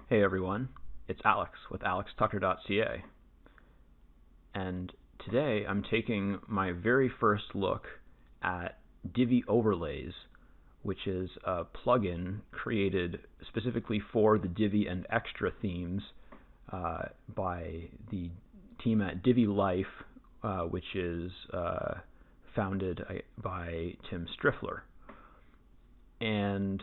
Hey everyone, it's Alex with alextucker.ca, and today I'm taking my very first look at Divi Overlays, which is a plugin created specifically for the Divi and Extra themes by the team at Divi Life, which is founded by Tim Striffler. And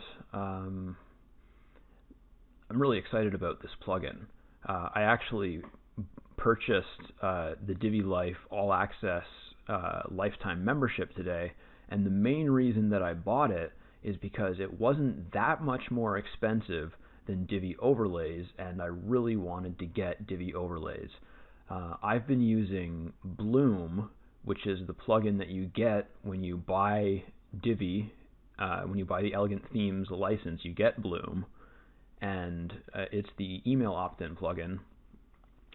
I'm really excited about this plugin. I actually purchased the Divi Life All Access lifetime membership today, and the main reason that I bought it is because it wasn't that much more expensive than Divi Overlays, and I really wanted to get Divi Overlays. I've been using Bloom, which is the plugin that you get when you buy Divi. When you buy the Elegant Themes license, you get Bloom, and it's the email opt-in plugin,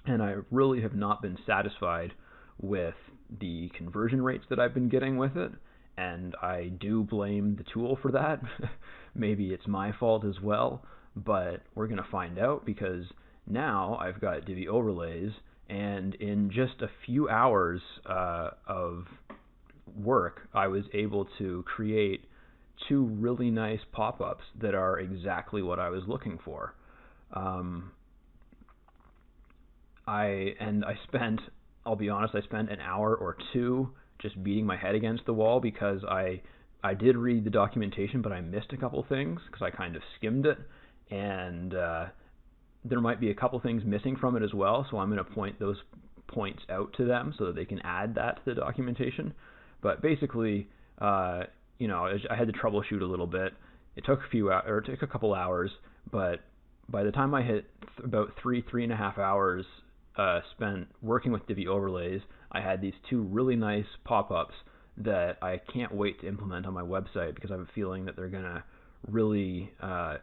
and I really have not been satisfied with the conversion rates that I've been getting with it, and I do blame the tool for that. Maybe it's my fault as well, but we're going to find out, because now I've got Divi Overlays, and in just a few hours of work, I was able to create two really nice pop-ups that are exactly what I was looking for. I'll be honest, I spent an hour or two just beating my head against the wall, because I did read the documentation, but I missed a couple things because I kind of skimmed it, and there might be a couple things missing from it as well, so I'm going to point those points out to them so that they can add that to the documentation. But basically, I had to troubleshoot a little bit. It took a couple hours, but by the time I hit about 3.5 hours spent working with Divi Overlays, I had these two really nice pop-ups that I can't wait to implement on my website, because I have a feeling that they're going to really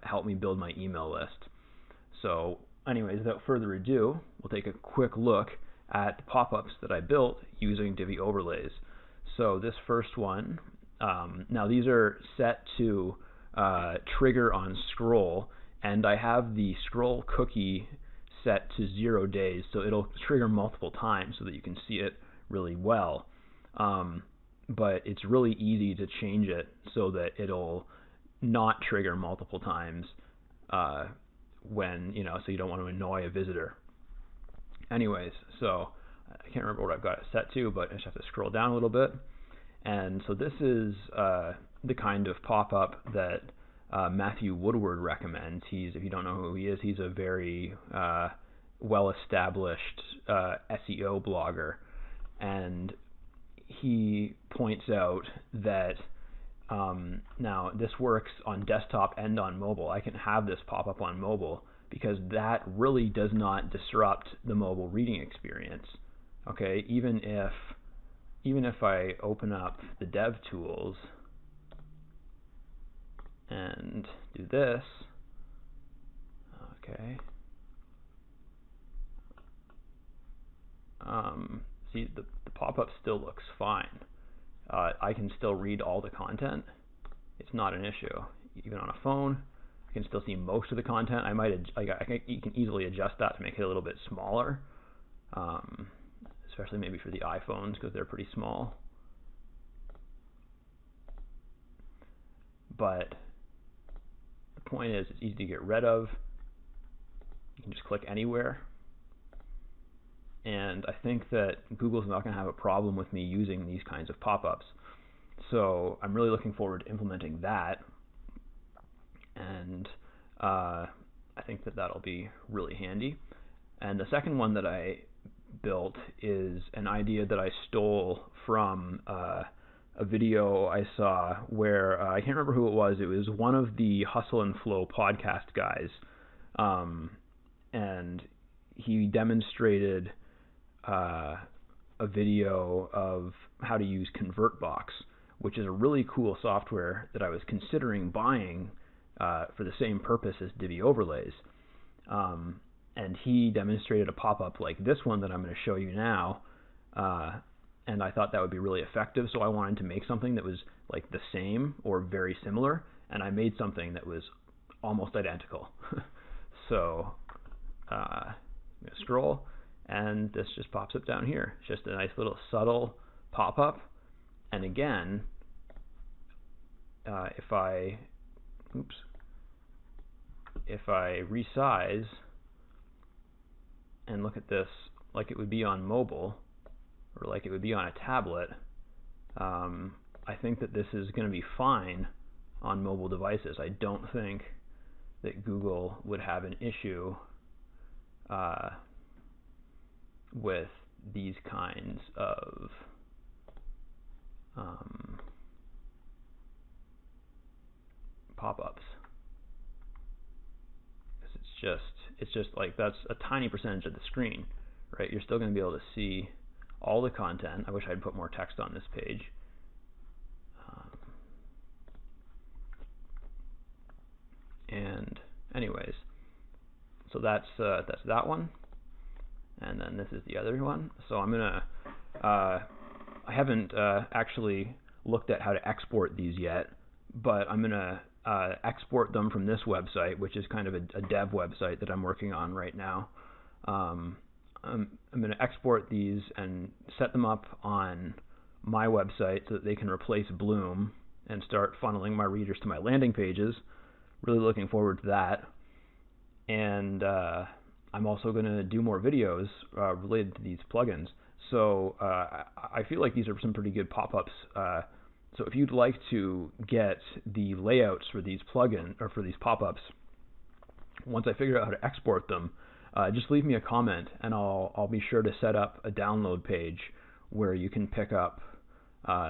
help me build my email list. So anyways, without further ado, we'll take a quick look at the pop-ups that I built using Divi Overlays. So this first one, now these are set to trigger on scroll, and I have the scroll cookie set to 0 days, so it'll trigger multiple times so that you can see it really well. But it's really easy to change it so that it'll not trigger multiple times so you don't want to annoy a visitor. Anyways, so I can't remember what I've got it set to, but I just have to scroll down a little bit. And so this is the kind of pop-up that Matthew Woodward recommends. If you don't know who he is, he's a very well-established SEO blogger, and he points out that now this works on desktop and on mobile. I can have this pop-up on mobile because that really does not disrupt the mobile reading experience. Okay, even if I open up the dev tools and do this, okay, see, the pop-up still looks fine. I can still read all the content. It's not an issue. Even on a phone, I can still see most of the content. You can easily adjust that to make it a little bit smaller, especially maybe for the iPhones, because they're pretty small. But the point is, it's easy to get rid of. You can just click anywhere. And I think that Google's not going to have a problem with me using these kinds of pop-ups. So I'm really looking forward to implementing that. And I think that that'll be really handy. And the second one that I built is an idea that I stole from a video I saw where I can't remember who it was. It was one of the Hustle and Flow podcast guys, and he demonstrated a video of how to use ConvertBox, which is a really cool software that I was considering buying for the same purpose as Divi Overlays. And he demonstrated a pop-up like this one that I'm going to show you now, and I thought that would be really effective, so I wanted to make something that was like the same or very similar, and I made something that was almost identical. So I'm going to scroll, and this just pops up down here. It's just a nice little subtle pop-up. And again, if I resize and look at this like it would be on mobile, or like it would be on a tablet, I think that this is going to be fine on mobile devices. I don't think that Google would have an issue with these kinds of pop-ups. It's just like that's a tiny percentage of the screen, right? You're still going to be able to see all the content. I wish I'd put more text on this page. And anyways, so that's that one, and then this is the other one. So I'm gonna I haven't actually looked at how to export these yet, but I'm gonna export them from this website, which is kind of a dev website that I'm working on right now. I'm going to export these and set them up on my website so that they can replace Bloom and start funneling my readers to my landing pages. Really looking forward to that. And I'm also going to do more videos related to these plugins. So I feel like these are some pretty good pop-ups. So if you'd like to get the layouts for these plugins or for these pop-ups, once I figure out how to export them, just leave me a comment, and I'll be sure to set up a download page where you can pick up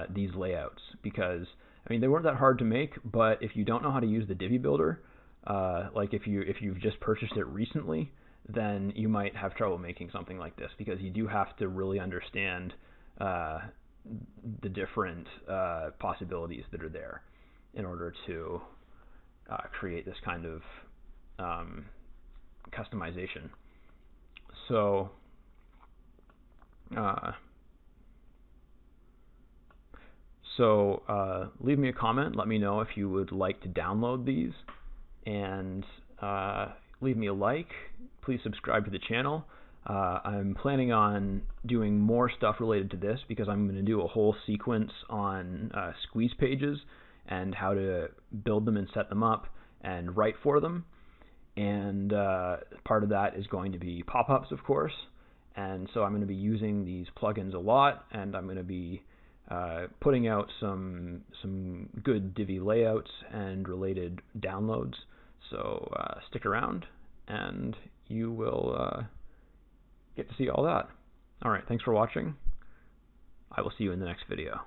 these layouts. Because I mean, they weren't that hard to make, but if you don't know how to use the Divi Builder, like if you've just purchased it recently, then you might have trouble making something like this, because you do have to really understand the different possibilities that are there in order to create this kind of customization. So leave me a comment. Let me know if you would like to download these, and leave me a like. Please subscribe to the channel. I'm planning on doing more stuff related to this, because I'm going to do a whole sequence on squeeze pages and how to build them and set them up and write for them. And part of that is going to be pop-ups, of course. And so I'm going to be using these plugins a lot, and I'm going to be putting out some good Divi layouts and related downloads. So stick around, and you will get to see all that. All right, thanks for watching. I will see you in the next video.